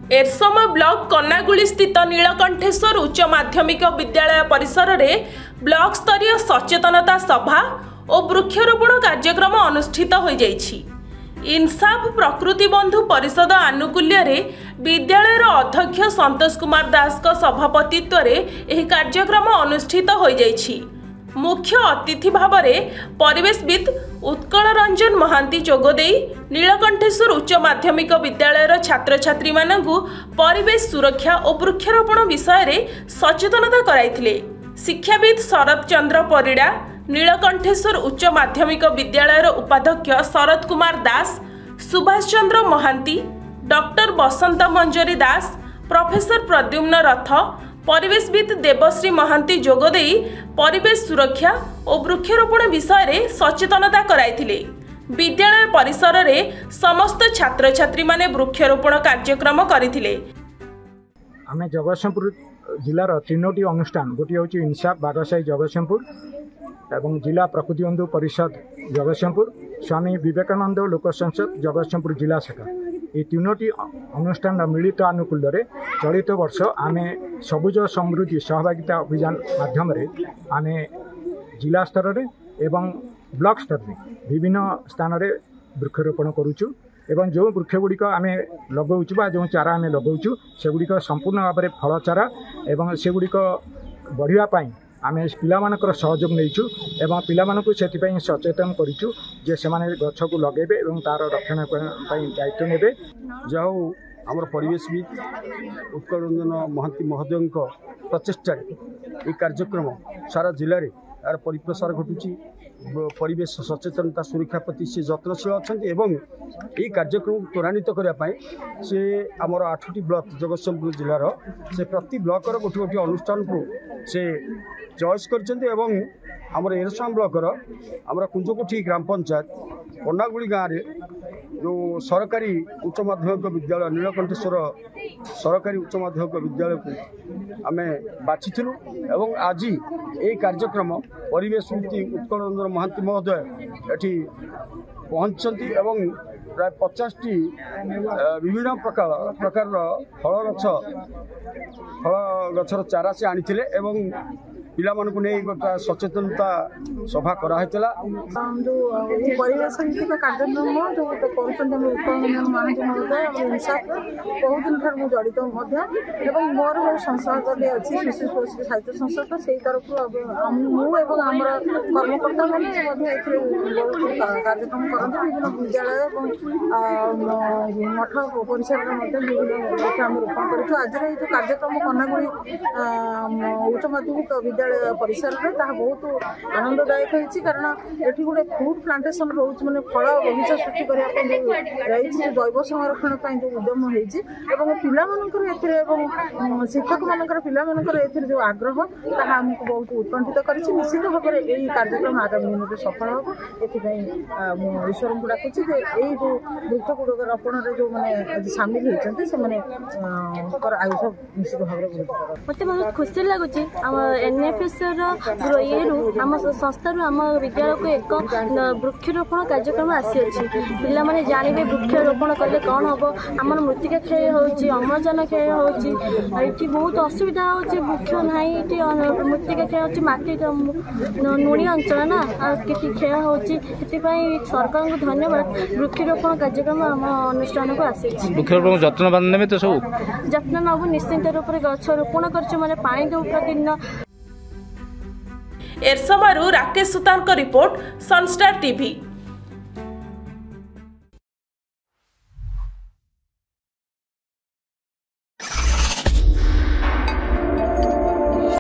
एरसमा block कन्नागुड़ी स्थित नीलकंठेश्वर उच्च माध्यमिक विद्यालय परिसर में ब्लॉक स्तरीय सचेतनता सभा और वृक्षारोपण कार्यक्रम अनुष्ठित हो जाइछि। इनसाफ प्रकृति बंधु परिषद आनुकूल्य विद्यालय अध्यक्ष संतोष कुमार दास सभापतित्व में कार्यक्रम अनुष्ठित हो जाइछि। मुख्य अतिथि भाव में परिवेशविद उत्कल रंजन महांती जोगदे नीलकंठेश्वर उच्च माध्यमिक विद्यालय छात्र छात्री मानकु परिवेश सुरक्षा और वृक्षारोपण विषय में सचेतनता कराइथिले। शिक्षाविद शरद चंद्र परिड़ा, नीलकंठेश्वर उच्च माध्यमिक विद्यालय उपाध्यक्ष शरद कुमार दास, सुभाष चंद्र महांती, डॉक्टर बसंत मंजरी दास, प्रोफेसर प्रद्युम्न रथ, परिवेशविद देवश्री महांती जोगदे परिवेश सुरक्षा और वृक्षारोपण विषय में सचेतनता कराइथिले। विद्यालय परिसर में समस्त छात्र छात्री माने वृक्षारोपण कार्यक्रम करथिले। आमे जगतसिंहपुर जिलार तीनोटी अनुष्ठान गोटे हूँ इनसाफ बागसाई जगतसिंहपुर एवं जिला प्रकृति बंधु परिषद जगतसिंहपुर, स्वामी विवेकानंद लोक संसद जगतसिंहपुर जिला शाखा, ये तीनोटी अनुष्ठान मिलित आनुकूल्य चलित वर्ष आमे सबुज समृद्धि सहभागिता अभियान माध्यम आमे जिला स्तर में एवं ब्लॉक स्तर में विभिन्न स्थान में वृक्षारोपण करुचु एवं जो वृक्षगुड़िक आम लगाऊँ बा जो चारा आम लगाऊँ सेगुड़िक संपूर्ण भाव में फल चारा एवं सेगुड़िक बढ़ावाई आम पिलामानकर सहयोग नहींचु एवं पिलामानकु सेतिपई सचेतन करिचु जे सेमाने गछ को लगेबे एवं तार रक्षण दायित्व नेबे। जाऊ आमर परिवेशविद उत्कल रंजन महांती महोदय प्रचेषा ये कार्यक्रम सारा जिले में यार परिप्रसार घटुची। परिवेश सचेतनता सुरक्षा प्रति से जत्नशील अच्छा एवं ये कार्यक्रम त्वरान्वित करने से आमर 8टी ब्लॉक जगतसिंहपुर जिलार से प्रति ब्लॉकर गोटे गोटे अनुष्ठान को से चॉइस कर आमर एरसमा ब्लॉकर आमर कुंजकोठी ग्राम पंचायत कन्नागुड़ी गाँव में जो सरकारी उच्च माध्यमिक विद्यालय नीलकंठेश्वर सरकारी उच्च माध्यमिक विद्यालय को आम बाछिलु एवं आज ये कार्यक्रम परिवेश उत्कल रंजन महांती महोदय एटी पहुँचती एवं प्राय 50टी विभिन्न प्रकार फल गछर चारा से आनी एवं पिला मानकु नहीं गोटा सचेतनता सभा कराइला। जो परिवेश भित्तिक कार्यक्रम जो उत्कल महांती महोदय इनसाफ बहुत दिन ठार मुझे जड़ित मोर जो संस्था अच्छी शिशु साहित्य संस्था से तरफ मुझे कर्मकर्ता मैंने कार्यक्रम करते विभिन्न विद्यालय मठ परिसर विभिन्न आम रोपण कर। आज जो कार्यक्रम कन्नागुड़ी उच्च माध्यमिक विद्यालय परिसर में बहुत आनंददायक होती कारण ये गोटे फ्रूट प्लांटेसन रोच मैंने फल बगीचा सृष्टि करने रही जैव संरक्षण जो उद्यम होती शिक्षक मान जो आग्रह ताहा आमको बहुत उत्कंठित कर निश्चित भाव में यही कार्यक्रम आगामी दिन में सफल हम ये ईश्वर को डाकुची यही जो वृक्ष रोपण जो मैंने सामिल होती से आयुष निश्चित भाव में मत बहुत खुशी लगुच आम संस्था आम विद्यालय को एक वृक्षारोपण कार्यक्रम आसी पिला माने जानवे वृक्षारोपण कले कौन हम आम मृत्तिका क्षय होमजान क्षय होती बहुत असुविधा वृक्ष ना मृत्तिका क्षय होती नुणी अंचल ना कि क्षय होती सरकार को धन्यवाद वृक्षारोपण कार्यक्रम आम अनुष्ठान को आसी जत्न ने तो सब जत्न नबू निश्चिंत रूप से गछ रोपण कर पानी दो प्रतिदिन। एरसमारू Rakesh Sutar report Sunstar TV.